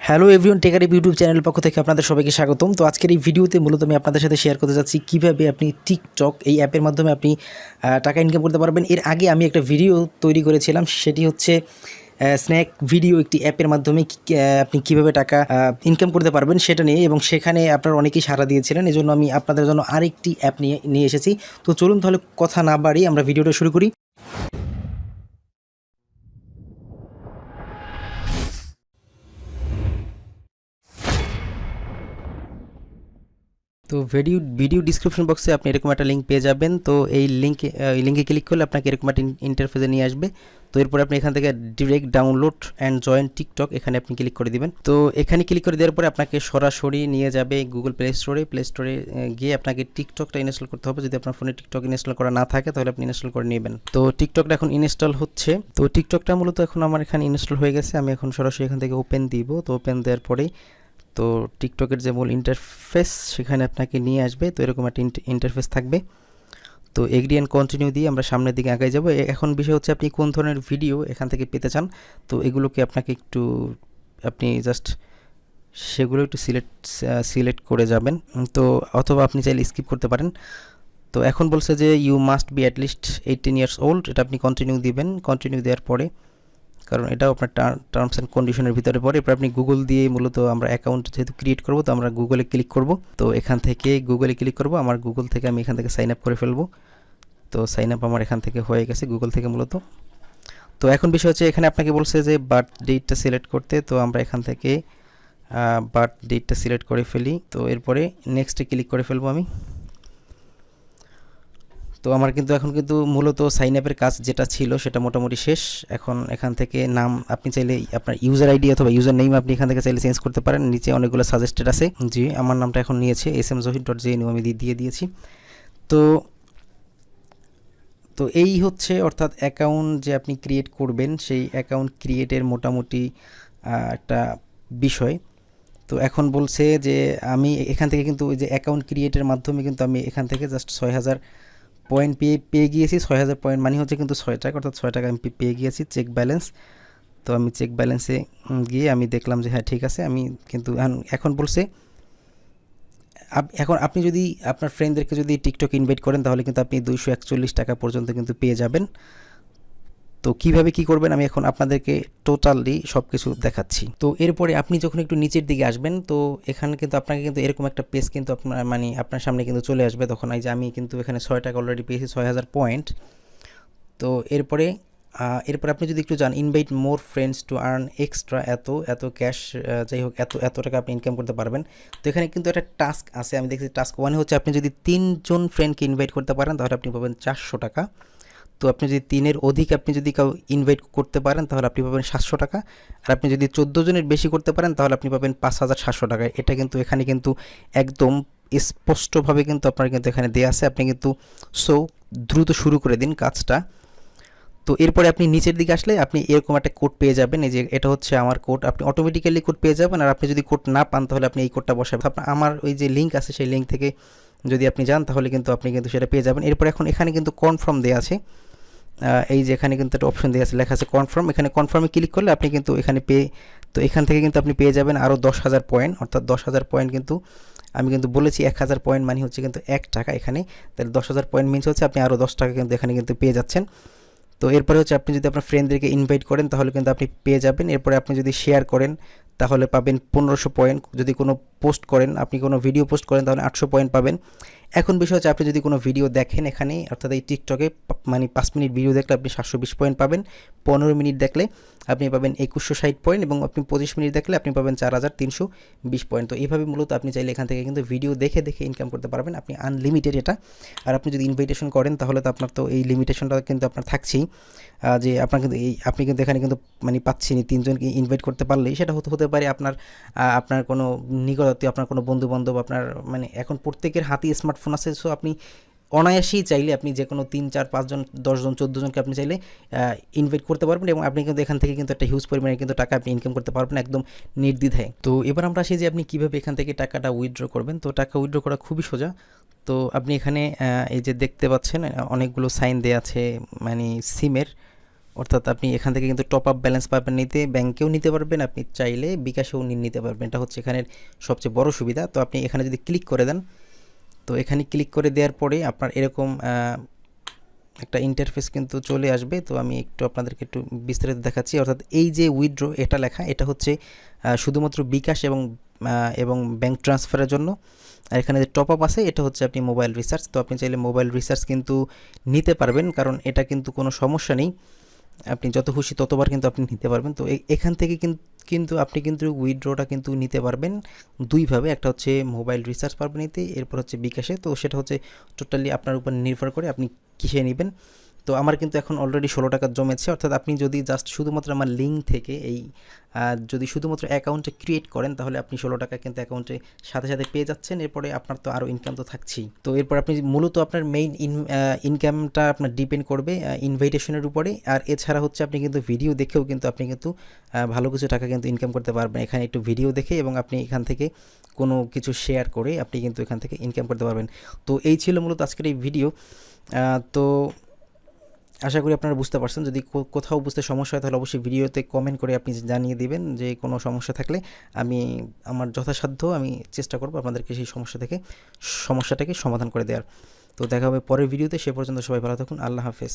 Hello everyone, টেকারিপ YouTube channel পক্ষ থেকে আপনাদের সবাইকে স্বাগতম। তো আজকের এই ভিডিওতে মূলত আমি আপনাদের সাথে শেয়ার করতে যাচ্ছি কীভাবে আপনি টিকটক এই অ্যাপের মাধ্যমে আপনি টাকা ইনকাম করতে পারবেন। এর আগে আমি একটা ভিডিও তৈরি করেছিলাম, সেটি হচ্ছে স্ন্যাক ভিডিও একটি অ্যাপের মাধ্যমে আপনি কীভাবে টাকা ইনকাম করতে পারবেন সেটা নিয়ে, এবং সেখানে আপনারা অনেকেই সাড়া দিয়েছিলেন। এজন্য আমি আপনাদের জন্য আরেকটি অ্যাপ নিয়ে এসেছি। তো চলুন তাহলে কথা না বাড়িয়ে আমরা ভিডিওটা শুরু করি। তো ভিডিও ডিসক্রিপশন বক্সে আপনি এরকম একটা লিঙ্ক পেয়ে যাবেন। তো এই লিঙ্কে ক্লিক করলে আপনাকে এরকম একটা ইন্টারফেসে নিয়ে আসবে। তো এরপর আপনি এখান থেকে direct download and join TikTok এখানে আপনি ক্লিক করে দিবেন। তো এখানে ক্লিক করে দেওয়ার পরে আপনাকে সরাসরি নিয়ে যাবে গুগল প্লে স্টোরে গিয়ে আপনাকে টিকটকটা ইনস্টল করতে হবে। যদি আপনার ফোনে টিকটক ইনস্টল করা না থাকে তাহলে আপনি ইনস্টল করে নেবেন। তো টিকটকটা এখন ইনস্টল হচ্ছে। তো টিকটকটা মূলত এখন আমার এখানে ইনস্টল হয়ে গেছে। আমি এখন সরাসরি এখান থেকে ওপেন দিব। তো ওপেন দেওয়ার পরেই তো টিকটকের যে মূল ইন্টারফেস সেখানে আপনাকে নিয়ে আসবে। তো এরকম একটা ইন্টারফেস থাকবে। তো এগ্রি অ্যান্ড কন্টিনিউ দিয়ে আমরা সামনের দিকে আগাই যাব। এখন বিষয় হচ্ছে আপনি কোন ধরনের ভিডিও এখান থেকে পেতে চান। তো এগুলোকে আপনাকে আপনি জাস্ট সেগুলো একটু সিলেক্ট করে যাবেন। তো অথবা আপনি চাইলে স্কিপ করতে পারেন। তো এখন বলছে যে you must be at least 18 years old, এটা আপনি কন্টিনিউ দিবেন। কন্টিনিউ দেওয়ার পরে, কারণ এটাও আপনার টার্মস অ্যান্ড কন্ডিশনের ভিতরে পড়ে, এরপর আপনি গুগল দিয়ে মূলত আমরা অ্যাকাউন্ট যেহেতু ক্রিয়েট করব, তো আমরা গুগলে ক্লিক করব। তো এখান থেকে গুগলে ক্লিক করব। আমার গুগল থেকে আমি এখান থেকে সাইন আপ করে ফেলবো। তো সাইন আপ আমার এখান থেকে হয়ে গেছে গুগল থেকে মূলত। তো এখন বিষয় হচ্ছে এখানে আপনাকে বলছে যে বার্থ ডেটটা সিলেক্ট করতে। তো আমরা এখান থেকে বার্থ ডেটটা সিলেক্ট করে ফেলি। তো এরপরে নেক্সটে ক্লিক করে ফেলবো আমি। তো আমার এখন মূলত সাইন আপের কাজ যেটা ছিল সেটা মোটামুটি শেষ। এখন এখান থেকে নাম আপনি চাইলে আপনার ইউজার আইডি অথবা ইউজার নেম আপনি এখান থেকে চাইলে চেঞ্জ করতে পারেন। নিচে অনেকগুলো সাজেস্টেড আছে। জি, আমার নামটা এখন নিয়েছে smzohid.jnu, আমি দিয়ে দিয়েছি। তো তো এই হচ্ছে অর্থাৎ অ্যাকাউন্ট যে আপনি ক্রিয়েট করবেন, সেই অ্যাকাউন্ট ক্রিয়েটের মোটামুটি একটা বিষয়। তো এখন বলছে যে আমি এখান থেকে ওই যে অ্যাকাউন্ট ক্রিয়েটের মাধ্যমে আমি এখান থেকে জাস্ট 6000 পয়েন্ট পেয়ে গিয়েছি। 6000 পয়েন্ট মানে হচ্ছে 6 টাকা, অর্থাৎ 6 টাকা আমি পেয়ে গিয়েছি চেক ব্যালেন্স। তো আমি চেক ব্যালেন্সে গিয়ে আমি দেখলাম যে হ্যাঁ ঠিক আছে। আমি এখন বলছে এখন আপনি যদি আপনার ফ্রেন্ডদেরকে যদি টিকটক ইনভাইট করেন তাহলে আপনি 241 টাকা পর্যন্ত পেয়ে যাবেন। তো কিভাবে কি করবেন আমি এখন আপনাদেরকে টোটালি সব কিছু দেখাচ্ছি। তো এরপরে আপনি যখন একটু নিচের দিকে আসবেন, তো এখানে আপনাকে এরকম একটা পেজ আপনার আপনার সামনে চলে আসবে। তখন এই যে আমি এখানে 6 টাকা অলরেডি পেয়েছি, 6000 পয়েন্ট। তো এরপরে আপনি যদি একটু যান invite more friends to earn extra এত ক্যাশ, যাই হোক এত টাকা আপনি ইনকাম করতে পারবেন। তো এখানে একটা টাস্ক আছে, আমি দেখছি টাস্ক 1 হচ্ছে আপনি যদি 3 জন ফ্রেন্ডকে ইনভাইট করতে পারেন তাহলে আপনি পাবেন 400 টাকা। তো আপনি যদি 3-এর অধিক আপনি যদি কাউ ইনভাইট করতে পারেন তাহলে আপনি পাবেন 700 টাকা। আর আপনি যদি 14 জনের বেশি করতে পারেন তাহলে আপনি পাবেন 5700 টাকা। এটা এখানে একদম স্পষ্টভাবে আপনার এখানে দেওয়া আছে। আপনি সো দ্রুত শুরু করে দিন কাজটা। তো এরপরে আপনি নিচের দিকে আসলে আপনি এরকম একটা কোড পেয়ে যাবেন। এই যে এটা হচ্ছে আমার কোড, আপনি অটোমেটিক্যালি কোড পেয়ে যাবেন। আর আপনি যদি কোড না পান তাহলে আপনি এই কোডটা বসাবেন। আপনার আমার ওই যে লিঙ্ক আছে সেই লিঙ্ক থেকে যদি আপনি যান তাহলে আপনি সেটা পেয়ে যাবেন। এরপর এখানে কনফার্ম দেওয়া আছে। এই যে এখানে একটা অপশন দেওয়া আছে, লেখা আছে কনফার্ম। এখানে কনফার্মে ক্লিক করলে আপনি এখানে তো এখান থেকে আপনি পেয়ে যাবেন আরও 10,000 পয়েন্ট, অর্থাৎ 10,000 পয়েন্ট আমি বলেছি 1000 পয়েন্ট মানে হচ্ছে 1 টাকা এখানে। তাহলে 10,000 পয়েন্ট মিনস হচ্ছে আপনি আরও 10 টাকা এখানে পেয়ে যাচ্ছেন। তো এরপরে হচ্ছে আপনি যদি আপনার ফ্রেন্ডদেরকে ইনভাইট করেন তাহলে আপনি পেয়ে যাবেন। এরপরে আপনি যদি শেয়ার করেন তাহলে পাবেন 1500 পয়েন্ট। যদি কোনো পোস্ট করেন, আপনি কোনো ভিডিও পোস্ট করেন তাহলে 800 পয়েন্ট পাবেন। এখন বিষয় হচ্ছে আপনি যদি কোনো ভিডিও দেখেন এখানে, অর্থাৎ এই টিকটকে 5 মিনিট ভিডিও দেখলে আপনি 720 পয়েন্ট পাবেন। 15 মিনিট দেখলে আপনি পাবেন 2160 পয়েন্ট, এবং আপনি 25 মিনিট দেখলে আপনি পাবেন 4320 পয়েন্ট। তো এইভাবে মূলত আপনি চাইলে এখান থেকে ভিডিও দেখে ইনকাম করতে পারবেন। আপনি আনলিমিটেড এটা। আর আপনি যদি ইনভাইটেশন করেন তাহলে তো আপনার এই লিমিটেশনটা আপনার থাকছেই, যে আপনার আপনি এখানে পাচ্ছেনই 3 জনকে ইনভাইট করতে পারলেই। সেটা হতে পারে আপনার কোনো নিকটাত্মীয়, আপনার কোনো বন্ধুবান্ধব, আপনার এখন প্রত্যেকের হাতেই স্মার্টফোন আছে। সো আপনি অনায়াসেই চাইলে আপনি যে কোনো 3, 4, 5 জন, 10 জন, 14 জনকে আপনি চাইলে ইনভাইট করতে পারবেন, এবং আপনি এখান থেকে একটা হিউজ পরিমাণে টাকা আপনি ইনকাম করতে পারবেন একদম নির্দ্বিধায়। তো এবার আমরা আসি যে আপনি কীভাবে এখান থেকে টাকাটা উইথড্র করবেন। তো টাকা উইথড্র করা খুবই সোজা। তো আপনি এখানে এই যে দেখতে পাচ্ছেন অনেকগুলো সাইন দেওয়া আছে সিমের। অর্থাৎ আপনি এখান থেকে কিন্তু টপ আপ ব্যালেন্স পাবেন নিতে, ব্যাংকেও নিতে পারবেন, আপনি চাইলে বিকাশেও নিতে পারবেন। এটা হচ্ছে এখানের সবচেয়ে বড় সুবিধা। তো আপনি এখানে যদি ক্লিক করে দেন, তো এখানে ক্লিক করে দেওয়ার পরে আপনার এরকম একটা ইন্টারফেস কিন্তু চলে আসবে। তো আমি একটু আপনাদেরকে একটু বিস্তারিত দেখাচ্ছি। অর্থাৎ এই যে উইথড্র এটা লেখা, এটা হচ্ছে শুধুমাত্র বিকাশ এবং ব্যাংক ট্রান্সফারের জন্য। আর এখানে যে টপ আপ আছে এটা হচ্ছে আপনি মোবাইল রিচার্জ। তো আপনি চাইলে মোবাইল রিচার্জ কিন্তু নিতে পারবেন, কারণ এটা কিন্তু কোনো সমস্যা নেই, আপনি যত খুশি ততবার কিন্তু আপনি নিতে পারবেন। তো এখান থেকে কিন্তু আপনি কিন্তু উইথড্রটা কিন্তু নিতে পারবেন দুইভাবে, একটা হচ্ছে মোবাইল রিচার্জ পারবেন নিতে, এরপর হচ্ছে বিকাশে। তো সেটা হচ্ছে টোটালি আপনার উপর নির্ভর করে আপনি কিসে নেবেন। তো আমার কিন্তু এখন অলরেডি 16 টাকা জমেছে। অর্থাৎ আপনি যদি জাস্ট শুধুমাত্র আমার লিঙ্ক থেকে যদি শুধুমাত্র অ্যাকাউন্টে ক্রিয়েট করেন, তাহলে আপনি 16 টাকা কিন্তু অ্যাকাউন্টে সাথে সাথে পেয়ে যাচ্ছেন। এরপরে আপনার তো আরও ইনকাম তো থাকছেই। তো এরপর আপনি মূলত আপনার মেইন ইনকামটা আপনার ডিপেন্ড করবে ইনভাইটেশনের উপরে। আর এছাড়া হচ্ছে আপনি কিন্তু ভিডিও দেখেও কিন্তু আপনি কিন্তু ভালো কিছু টাকা কিন্তু ইনকাম করতে পারবেন। এখানে একটু ভিডিও দেখে এবং আপনি এখান থেকে কোনো কিছু শেয়ার করে আপনি কিন্তু এখান থেকে ইনকাম করতে পারবেন। তো এই ছিল মূলত আজকের এই ভিডিও। তো আশা করি আপনারা বুঝতে পারছেন। যদি কোথাও বুঝতে সমস্যা হয় তাহলে অবশ্যই ভিডিওতে কমেন্ট করে আপনি জানিয়ে দিবেন যে কোনো সমস্যা থাকলে। আমি আমার যথাসাধ্য আমি চেষ্টা করব আপনাদেরকে সেই সমস্যাটাকে সমাধান করে দেওয়ার। তো দেখা হবে পরের ভিডিওতে। সে পর্যন্ত সবাই ভালো থাকুন। আল্লাহ হাফেজ।